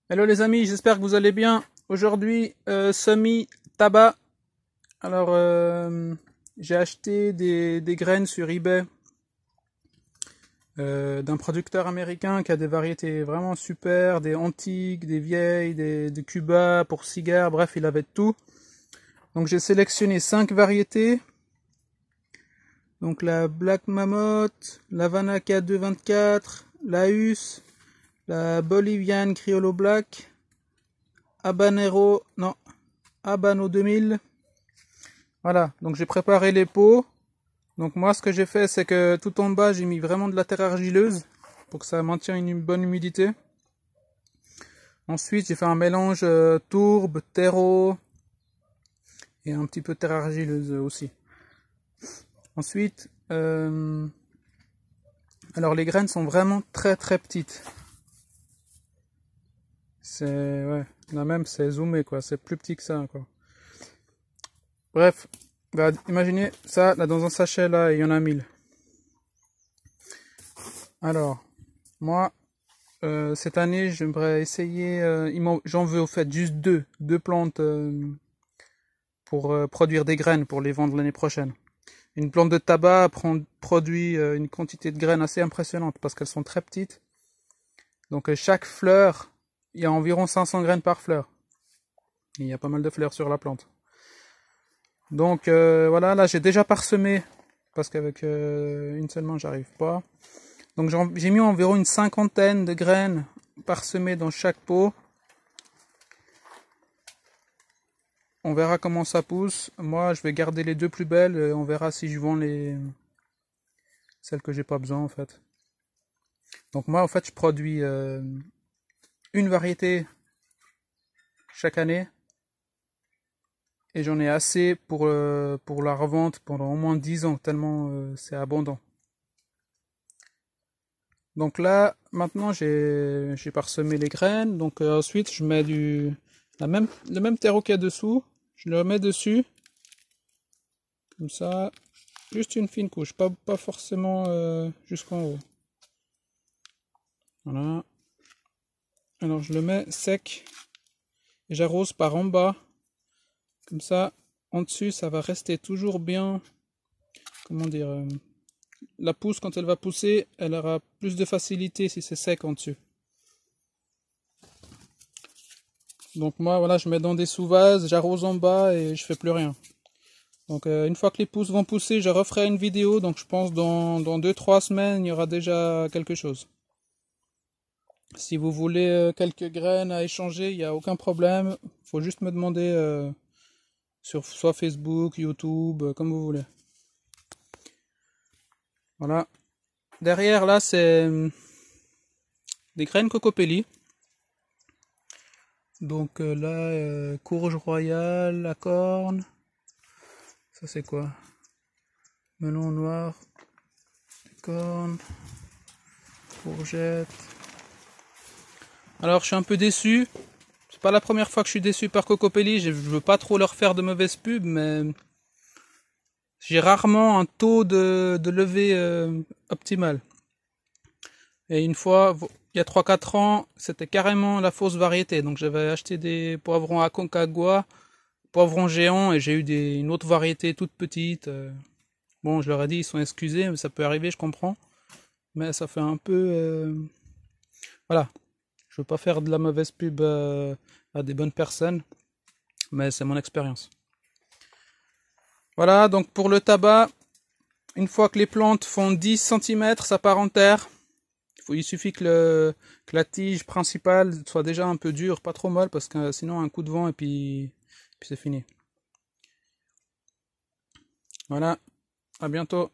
Hello les amis, j'espère que vous allez bien. Aujourd'hui, semi-tabac. Alors, j'ai acheté des graines sur eBay d'un producteur américain qui a des variétés vraiment super, des antiques, des vieilles, des Cuba pour cigares, bref, il avait de tout. Donc j'ai sélectionné 5 variétés. Donc la Black Mammoth, la Havana K224, la US, la Bolivian Criollo Black, Habanero 2000. Voilà, donc j'ai préparé les pots. Donc moi ce que j'ai fait c'est que tout en bas j'ai mis vraiment de la terre argileuse pour que ça maintienne une bonne humidité. Ensuite j'ai fait un mélange tourbe, terreau et un petit peu de terre argileuse aussi. Ensuite, alors les graines sont vraiment très très petites. C'est, ouais, là même c'est zoomé quoi, c'est plus petit que ça quoi. Bref, bah, imaginez ça, là dans un sachet là, il y en a 1000. Alors, moi, cette année, j'aimerais essayer, j'en veux au fait juste deux plantes pour produire des graines pour les vendre l'année prochaine. Une plante de tabac produit une quantité de graines assez impressionnante parce qu'elles sont très petites. Donc chaque fleur, il y a environ 500 graines par fleur. Il y a pas mal de fleurs sur la plante. Donc voilà, là j'ai déjà parsemé parce qu'avec une seule main j'arrive pas. Donc j'ai mis environ une cinquantaine de graines parsemées dans chaque pot. On verra comment ça pousse. Moi je vais garder les deux plus belles et on verra si je vends celles que j'ai pas besoin en fait. Donc moi en fait je produis une variété chaque année. Et j'en ai assez pour la revente pendant au moins 10 ans, tellement c'est abondant. Donc là, maintenant j'ai parsemé les graines. Donc ensuite je mets le même terreau qu'il y a dessous. Je le mets dessus. Comme ça. Juste une fine couche. Pas forcément jusqu'en haut. Voilà. Alors je le mets sec. Et j'arrose par en bas. Comme ça, en dessus, ça va rester toujours bien. Comment dire la pousse, quand elle va pousser, elle aura plus de facilité si c'est sec en dessus. Donc moi, voilà, je mets dans des sous-vases, j'arrose en bas et je fais plus rien. Donc une fois que les pousses vont pousser, je referai une vidéo. Donc je pense dans 2-3 semaines, il y aura déjà quelque chose. Si vous voulez quelques graines à échanger, il n'y a aucun problème. Il faut juste me demander sur soit Facebook, YouTube, comme vous voulez. Voilà. Derrière là, c'est des graines cocopelli. Donc là, courge royale, la corne. Ça c'est quoi? Melon noir, corne, courgette. Alors je suis un peu déçu. C'est pas la première fois que je suis déçu par Cocopelli. Je veux pas trop leur faire de mauvaises pubs, mais j'ai rarement un taux de levée optimal. Et une fois, il y a 3-4 ans, c'était carrément la fausse variété. Donc j'avais acheté des poivrons Aconcagua, poivrons géants, et j'ai eu une autre variété toute petite. Bon, je leur ai dit, ils sont excusés, mais ça peut arriver, je comprends. Mais ça fait un peu... Voilà. Je veux pas faire de la mauvaise pub à des bonnes personnes, mais c'est mon expérience. Voilà, donc pour le tabac, une fois que les plantes font 10 cm, ça part en terre. Il suffit que la tige principale soit déjà un peu dure, pas trop molle, parce que sinon un coup de vent et puis c'est fini. Voilà, à bientôt.